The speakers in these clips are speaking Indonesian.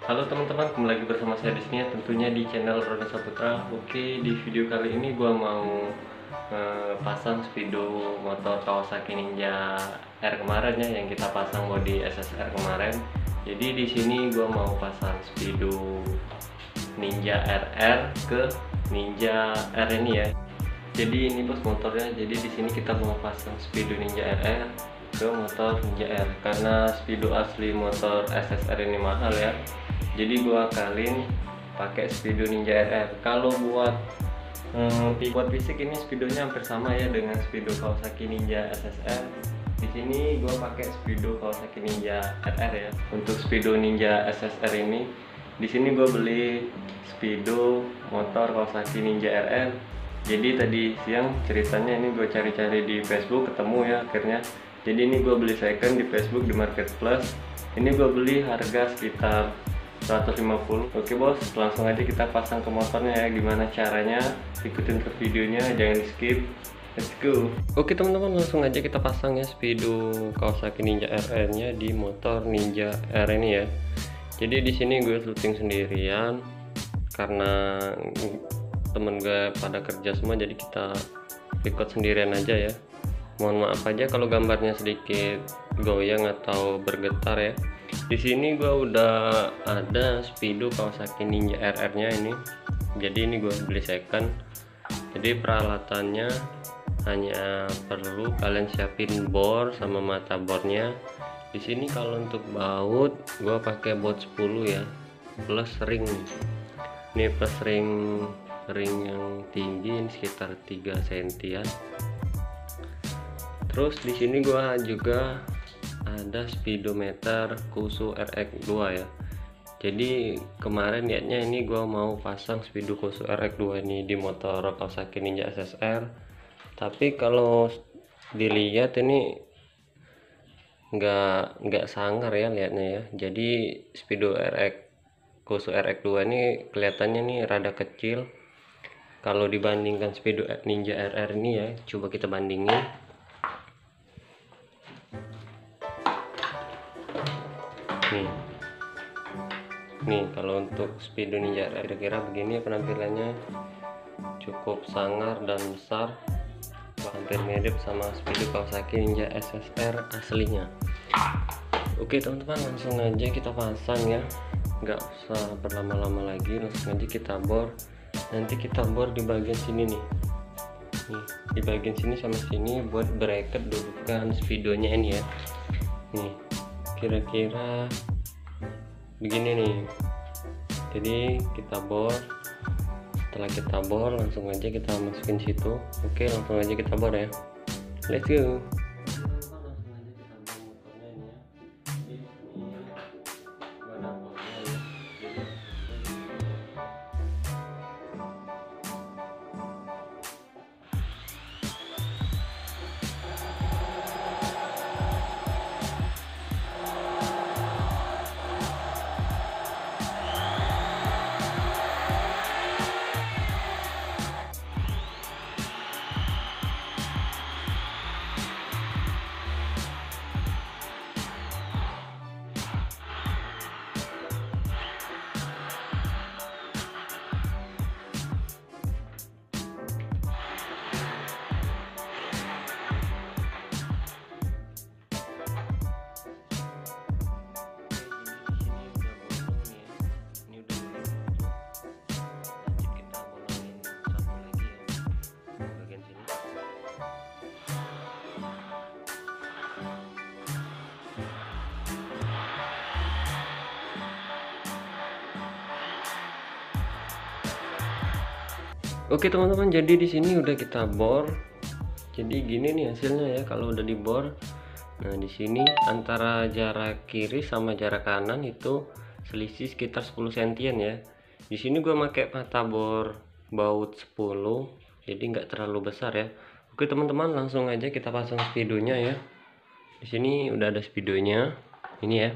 Halo teman-teman, kembali lagi bersama saya di sini ya, tentunya di channel Roni Saputra. Oke, di video kali ini gua mau pasang speedo motor Kawasaki Ninja R kemarin ya, yang kita pasang bodi SSR kemarin. Jadi di sini gua mau pasang speedo Ninja RR ke Ninja R ini ya. Jadi ini bos motornya. Jadi di sini kita mau pasang speedo Ninja RR ke motor Ninja R karena speedo asli motor SSR ini mahal ya. Jadi gua akalin pakai speedo Ninja RR. Kalau buat fisik ini speedonya hampir sama ya dengan speedo Kawasaki Ninja SSR. Di sini gua pakai speedo Kawasaki Ninja RR ya. Untuk speedo Ninja SSR ini, di sini gua beli speedo motor Kawasaki Ninja RR. Jadi tadi siang ceritanya ini gue cari-cari di Facebook, ketemu ya akhirnya. Jadi ini gue beli second di Facebook di Marketplace. Ini gue beli harga sekitar 150. Oke bos, langsung aja kita pasang ke motornya ya. Gimana caranya, ikutin terus videonya, jangan di skip. Let's go. Oke teman-teman, langsung aja kita pasang ya speedo Kawasaki Ninja RR nya di motor Ninja R ini ya. Jadi di sini gue syuting sendirian karena temen gue pada kerja semua, jadi kita record sendirian aja ya. Mohon maaf aja kalau gambarnya sedikit goyang atau bergetar ya. Di sini gue udah ada speedo Kawasaki Ninja RR nya ini. Jadi ini gue beli second. Jadi peralatannya hanya perlu kalian siapin bor sama mata bornya. Di sini kalau untuk baut gue pakai baut 10 ya, plus ring. Ini plus ring yang tinggi ini sekitar 3 cm. Terus di sini gua juga ada speedometer Kusu RX2 ya. Jadi kemarin niatnya ini gua mau pasang speedo Kusu RX2 ini di motor Kawasaki Ninja SSR. Tapi kalau dilihat ini nggak sangar ya lihatnya ya. Jadi speedo Kusu RX2 ini kelihatannya nih rada kecil kalau dibandingkan speedo Ninja RR ini ya. Coba kita bandingin. Nih kalau untuk speedo Ninja RR kira-kira begini penampilannya, cukup sangar dan besar, hampir mirip sama speedo Kawasaki Ninja SSR aslinya. Oke teman-teman, langsung aja kita pasang ya, nggak usah berlama-lama lagi, langsung aja kita bor. Nanti kita bor di bagian sini nih, di bagian sini sama sini buat bracket dudukan speedonya ini ya. Nih kira-kira begini nih. Jadi kita bor, setelah kita bor langsung aja kita masukin situ. Oke, langsung aja kita bor ya, let's go. Oke teman-teman, jadi di sini udah kita bor. Jadi gini nih hasilnya ya kalau udah dibor. Nah di sini antara jarak kiri sama jarak kanan itu selisih sekitar 10 cm ya. Di sini gue pakai mata bor baut 10, jadi nggak terlalu besar ya. Oke teman-teman, langsung aja kita pasang speedonya ya. Di sini udah ada speedonya ini ya.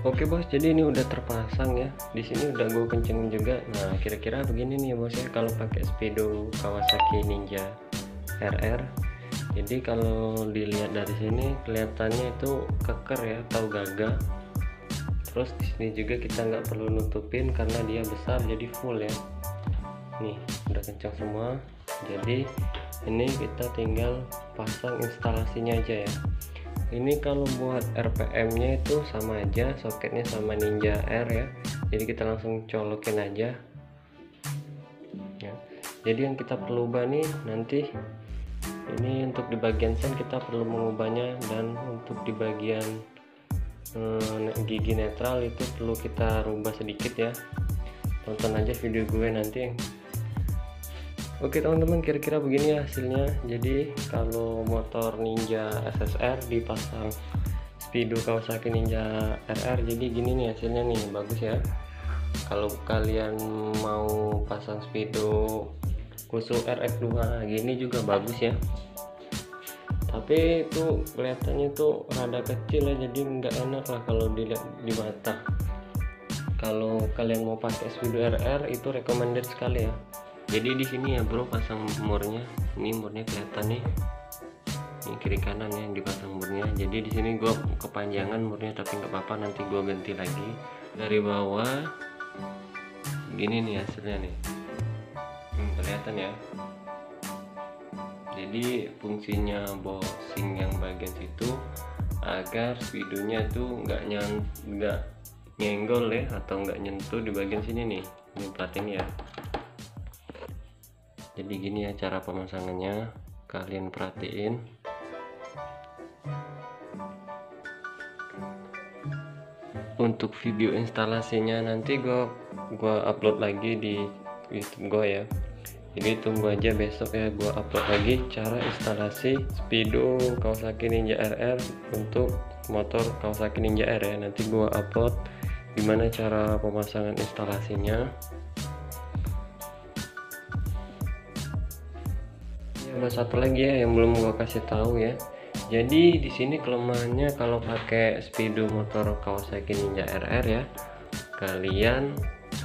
Oke bos, jadi ini udah terpasang ya. Di sini udah gue kencengin juga. Nah, kira-kira begini nih ya bos ya, kalau pakai speedo Kawasaki Ninja RR. Jadi kalau dilihat dari sini kelihatannya itu keker ya atau gagah. Terus di sini juga kita nggak perlu nutupin karena dia besar, jadi full ya. Nih udah kencang semua. Jadi ini kita tinggal pasang instalasinya aja ya. Ini kalau buat RPM nya itu sama aja, soketnya sama Ninja R ya, jadi kita langsung colokin aja ya. Jadi yang kita perlu ubah nih nanti, ini untuk di bagian sen kita perlu mengubahnya, dan untuk di bagian gigi netral itu perlu kita rubah sedikit ya. Tonton aja video gue nanti. Oke teman-teman, kira-kira begini ya hasilnya. Jadi kalau motor Ninja SSR dipasang speedo Kawasaki Ninja RR, jadi gini nih hasilnya nih, bagus ya. Kalau kalian mau pasang speedo khusus RX2 gini juga bagus ya, tapi itu kelihatannya tuh rada kecil ya, jadi nggak enak lah kalau dilihat di mata. Kalau kalian mau pakai speedo RR itu recommended sekali ya. Jadi di sini ya bro, pasang murnya. Ini murnya kelihatan nih. Ini kiri kanan ya yang dipasang murnya. Jadi di sini gue kepanjangan murnya, tapi nggak apa-apa, nanti gue ganti lagi. Dari bawah gini nih hasilnya nih. Kelihatan ya. Jadi fungsinya bosing yang bagian situ agar speedonya tuh nggak nyenggol ya, atau nggak nyentuh di bagian sini nih. Ini perhatiin ya. Jadi gini ya cara pemasangannya, kalian perhatiin. Untuk video instalasinya nanti gua upload lagi di YouTube gua ya. Jadi tunggu aja besok ya, gua upload lagi cara instalasi speedo Kawasaki Ninja RR untuk motor Kawasaki Ninja R ya. Nanti gua upload gimana cara pemasangan instalasinya. Ada satu lagi ya yang belum gua kasih tahu ya. Jadi di sini kelemahannya kalau pakai speedo motor Kawasaki Ninja RR ya, kalian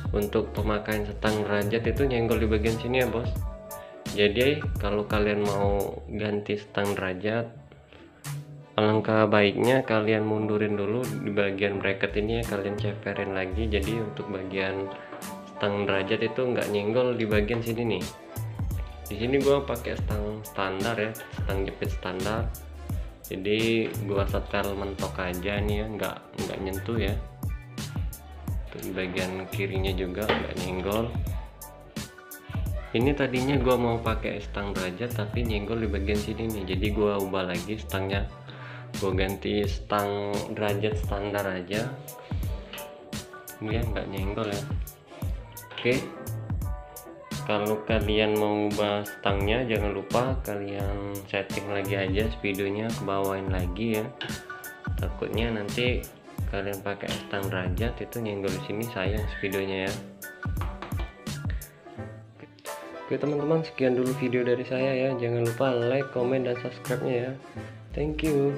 untuk pemakaian setang derajat itu nyenggol di bagian sini ya bos. Jadi kalau kalian mau ganti setang derajat, alangkah baiknya kalian mundurin dulu di bagian bracket ini ya, kalian ceperin lagi. Jadi untuk bagian setang derajat itu nggak nyenggol di bagian sini nih. Di sini gue pakai stang standar ya, stang jepit standar. Jadi gue setel mentok aja nih ya, nggak nyentuh ya. Di bagian kirinya juga nggak nyenggol. Ini tadinya gue mau pakai stang derajat tapi nyenggol di bagian sini nih. Jadi gue ubah lagi stangnya, gue ganti stang derajat standar aja. Ini ya nggak nyenggol ya. Oke. Kalau kalian mau ubah stangnya, jangan lupa kalian setting lagi aja speedonya, ke bawain lagi ya. Takutnya nanti kalian pakai stang derajat itu nyenggol di sini, sayang speedonya ya. Oke teman-teman, sekian dulu video dari saya ya. Jangan lupa like, comment, dan subscribe-nya ya. Thank you.